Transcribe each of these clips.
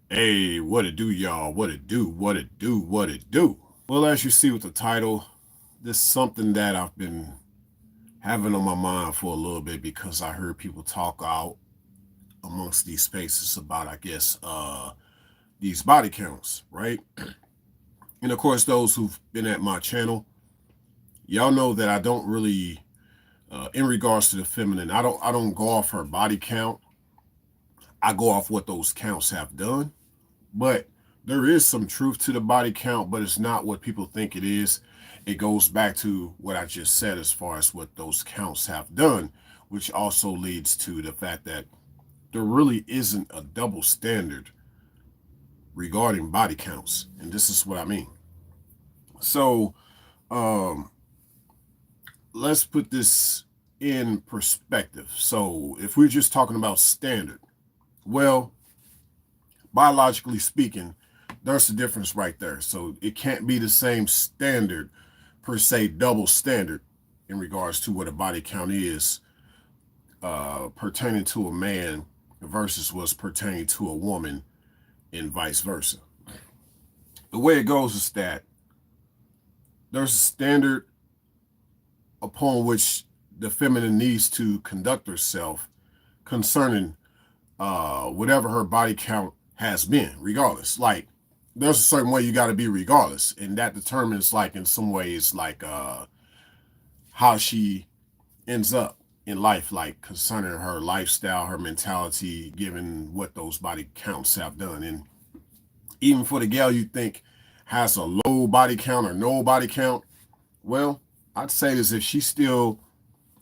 Hey, what it do, y'all? What it do? What it do? What it do? Well, as you see with the title, this is something that I've been having on my mind for a little bit because I heard people talk out amongst these spaces about, I guess, these body counts, right? And of course, those who've been at my channel, y'all know that I don't really, in regards to the feminine, I don't go off her body count. I go off what those counts have done. But there is some truth to the body count, but it's not what people think it is. It goes back to what I just said as far as what those counts have done, which also leads to the fact that there really isn't a double standard regarding body counts. And this is what I mean. So um, let's put this in perspective. So if we're just talking about standard, well, biologically speaking, there's a difference right there. So it can't be the same standard per se, double standard in regards to what a body count is pertaining to a man versus what's pertaining to a woman and vice versa. The way it goes is that there's a standard upon which the feminine needs to conduct herself concerning whatever her body count has been, regardless. Like, there's a certain way you got to be regardless, and that determines, like, in some ways, like how she ends up in life, like concerning her lifestyle, her mentality, given what those body counts have done. And even for the gal you think has a low body count or no body count, well, I'd say this: if she still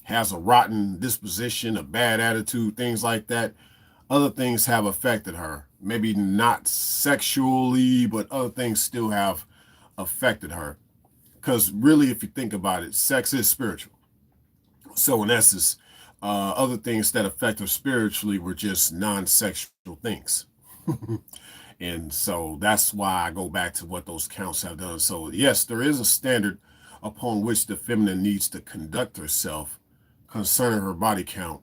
has a rotten disposition, a bad attitude, things like that, other things have affected her. Maybe not sexually, but other things still have affected her. Because really, if you think about it, sex is spiritual. So, in essence, other things that affect her spiritually were just non sexual things. And so that's why I go back to what those counts have done. So, yes, there is a standard upon which the feminine needs to conduct herself concerning her body count,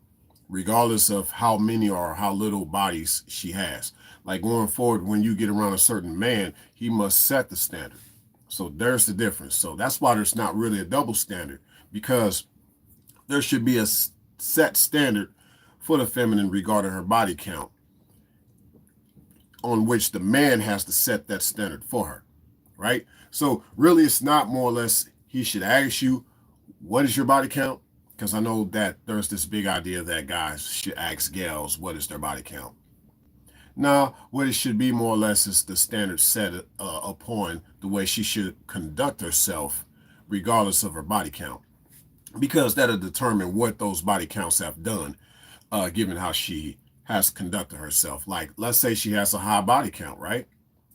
regardless of how many or how little bodies she has. Like going forward, when you get around a certain man, he must set the standard. So there's the difference. So that's why there's not really a double standard, because there should be a set standard for the feminine regarding her body count, on which the man has to set that standard for her, right? So really, it's not more or less he should ask you, what is your body count? Because I know that there's this big idea that guys should ask gals what is their body count. Now, what it should be more or less is the standard set upon the way she should conduct herself, regardless of her body count, because that'll determine what those body counts have done, given how she has conducted herself. Like, let's say she has a high body count, right?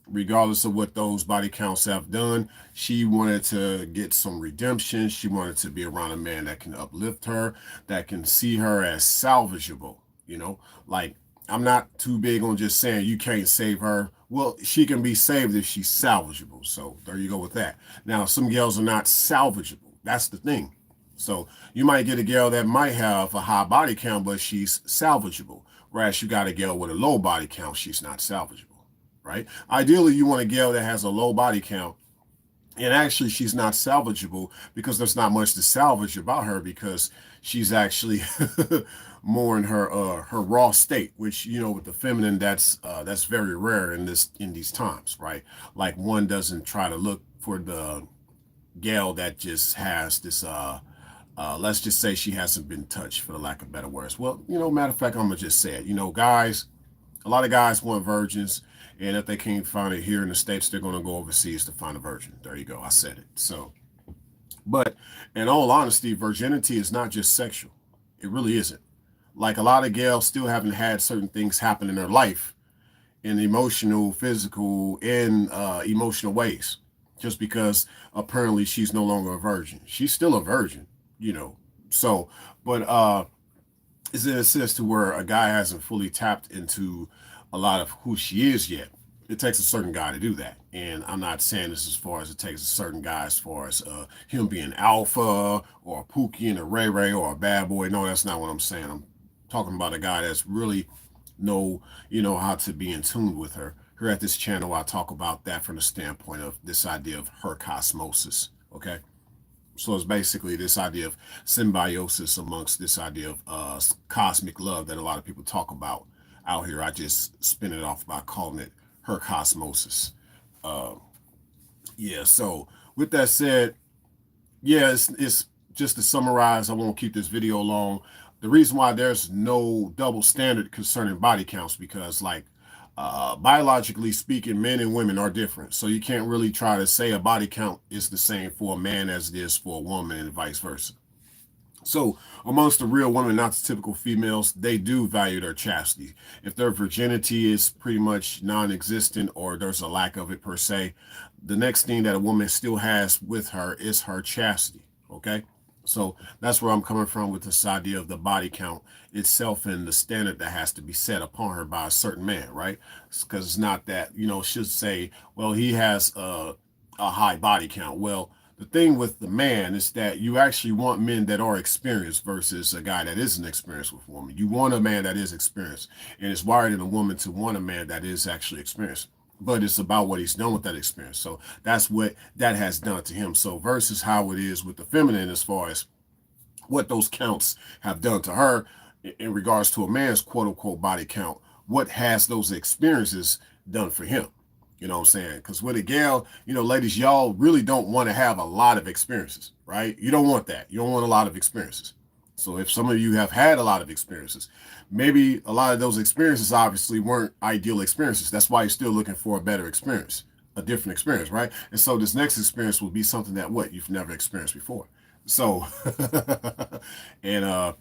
Regardless of what those body counts have done, she wanted to get some redemption. She wanted to be around a man that can uplift her, that can see her as salvageable. You know, like, I'm not too big on just saying you can't save her. Well, she can be saved if she's salvageable. So there you go with that. Now, some girls are not salvageable. That's the thing. So you might get a girl that might have a high body count, but she's salvageable. Whereas you got a girl with a low body count, she's not salvageable, right? Ideally, you want a girl that has a low body count, and actually she's not salvageable because there's not much to salvage about her, because she's actually more in her raw state, which, you know, with the feminine, that's very rare in these times, right? Like, one doesn't try to look for the gal that just has this let's just say she hasn't been touched, for the lack of better words. Well, you know, matter of fact, I'm gonna just say it. You know, guys, a lot of guys want virgins, and if they can't find it here in the States, they're going to go overseas to find a virgin. There you go. I said it. So, but in all honesty, virginity is not just sexual. It really isn't. Like, a lot of gals still haven't had certain things happen in their life in emotional, physical, and emotional ways, just because apparently she's no longer a virgin. She's still a virgin, you know. So, but is in a sense to where a guy hasn't fully tapped into a lot of who she is yet. It takes a certain guy to do that. And I'm not saying this as far as it takes a certain guy as far as him being alpha or a Pookie and a Ray Ray or a bad boy. No, that's not what I'm saying. I'm talking about a guy that's really know, you know, how to be in tune with her. here at this channel, I talk about that from the standpoint of this idea of her cosmosis. Okay. So it's basically this idea of symbiosis amongst this idea of cosmic love that a lot of people talk about out here. I just spin it off by calling it her cosmosis. Uh, yeah. So with that said, yeah, it's just to summarize. I won't keep this video long. The reason why there's no double standard concerning body counts because, like, biologically speaking, men and women are different. So you can't really try to say a body count is the same for a man as it is for a woman and vice versa. So amongst the real women, not the typical females, they do value their chastity. If their virginity is pretty much non-existent or there's a lack of it per se, the next thing that a woman still has with her is her chastity. Okay. So that's where I'm coming from with this idea of the body count itself and the standard that has to be set upon her by a certain man, right? Because it's not that, should say, well, he has a high body count. Well, the thing with the man is that you actually want men that are experienced versus a guy that isn't experienced with a woman. You want a man that is experienced, and it's wired in a woman to want a man that is actually experienced. But it's about what he's done with that experience. So that's what that has done to him. So versus how it is with the feminine as far as what those counts have done to her in regards to a man's quote unquote body count, what has those experiences done for him? You know what I'm saying? Because with a gal, ladies, y'all really don't want to have a lot of experiences, right? You don't want that. You don't want a lot of experiences. So if some of you have had a lot of experiences, maybe a lot of those experiences obviously weren't ideal experiences. That's why you're still looking for a better experience, a different experience, right? And so this next experience will be something that you've never experienced before. So, and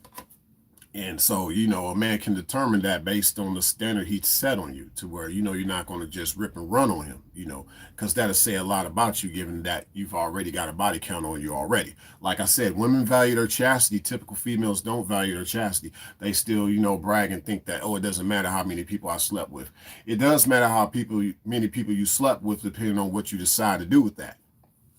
and so, a man can determine that based on the standard he'd set on you to where, you're not going to just rip and run on him, because that'll say a lot about you, given that you've already got a body count on you already. Like I said, women value their chastity. Typical females don't value their chastity. They still, brag and think that, oh, it doesn't matter how many people I slept with. It does matter many people you slept with, depending on what you decide to do with that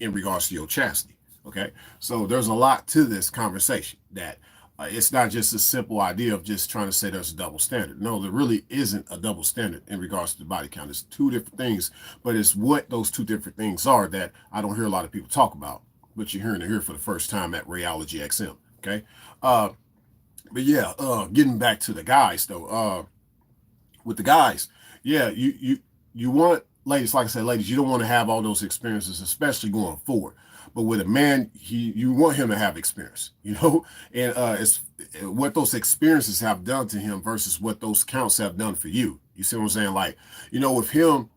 in regards to your chastity. Okay. So there's a lot to this conversation that it's not just a simple idea of just trying to say there's a double standard. No, there really isn't a double standard in regards to the body count. It's two different things, but it's what those two different things are that I don't hear a lot of people talk about, but you're hearing it here for the first time at Rayology XM. Okay. But yeah, getting back to the guys though, with the guys, yeah, you want, ladies, like I said, ladies, you don't want to have all those experiences, especially going forward. But with a man, you want him to have experience, and it's what those experiences have done to him versus what those counts have done for you. You see what I'm saying? Like, with him,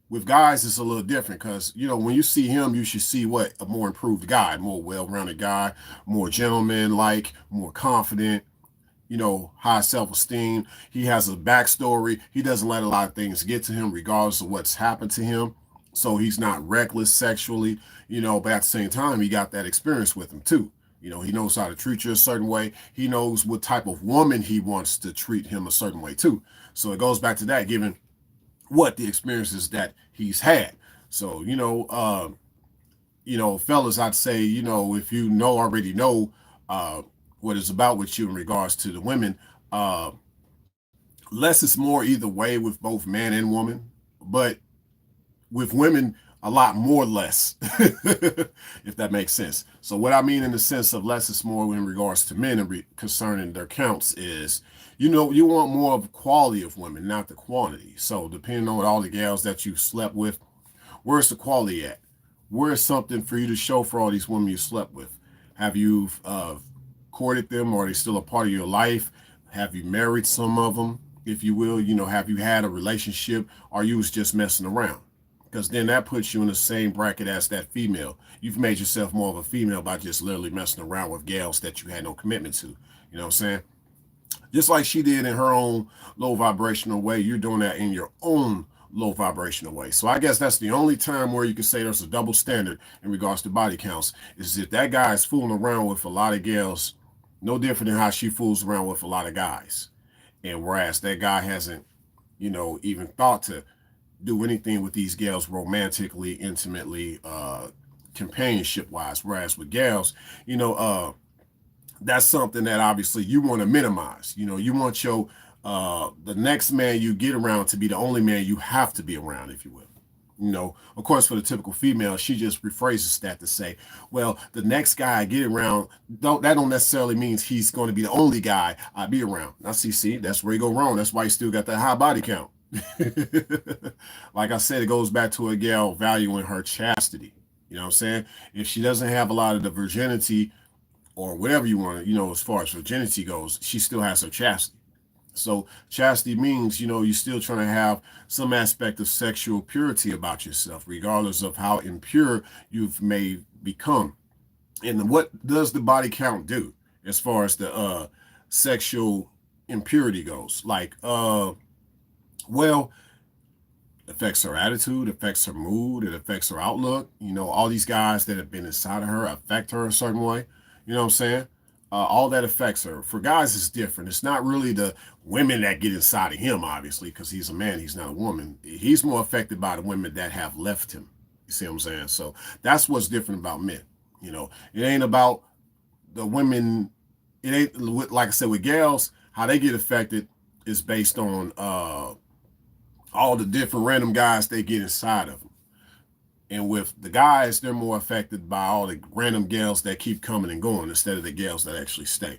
with guys, it's a little different because, when you see him, you should see what a more improved guy, more well-rounded guy, more gentleman-like, more confident, high self-esteem. He has a backstory. He doesn't let a lot of things get to him regardless of what's happened to him. So he's not reckless sexually, but at the same time, he got that experience with him too. He knows how to treat you a certain way. He knows what type of woman he wants to treat him a certain way too. So it goes back to that, given what the experiences that he's had. So, fellas, I'd say, if you already know what it's about with you in regards to the women, less is more either way with both man and woman. But with women, a lot more less, if that makes sense. So what I mean in the sense of less is more in regards to men and concerning their counts is, you want more of the quality of women, not the quantity. So depending on all the gals that you slept with, where's the quality at? Where's something for you to show for all these women you slept with? Have you courted them, or are they still a part of your life? Have you married some of them, if you will? Have you had a relationship, or you was just messing around? Because then that puts you in the same bracket as that female. You've made yourself more of a female by just literally messing around with gals that you had no commitment to. You know what I'm saying? Just like she did in her own low vibrational way, you're doing that in your own low vibrational way. So I guess that's the only time where you can say there's a double standard in regards to body counts, is if that guy is fooling around with a lot of gals, no different than how she fools around with a lot of guys. And whereas that guy hasn't, even thought to do anything with these gals romantically, intimately, companionship wise. Whereas with gals, that's something that obviously you want to minimize. You want your the next man you get around to be the only man you have to be around, if you will. You know, of course, for the typical female, she just rephrases that to say, well, the next guy I get around, don't necessarily means he's going to be the only guy I be around. Now, see, that's where you go wrong. That's why you still got that high body count. Like I said, it goes back to a gal valuing her chastity. You know what I'm saying? If she doesn't have a lot of the virginity or whatever you want to, as far as virginity goes, she still has her chastity. So chastity means, you're still trying to have some aspect of sexual purity about yourself, regardless of how impure you've may become. And what does the body count do as far as the sexual impurity goes? Like, well, affects her attitude, affects her mood, it affects her outlook. All these guys that have been inside of her affect her a certain way. You know what I'm saying? All that affects her. For guys, it's different. It's not really the women that get inside of him, obviously, because he's a man, he's not a woman. He's more affected by the women that have left him. You see what I'm saying? So that's what's different about men. It ain't about the women. It ain't, like I said, with gals, how they get affected is based on all the different random guys they get inside of them. And with the guys, they're more affected by all the random gals that keep coming and going instead of the gals that actually stay.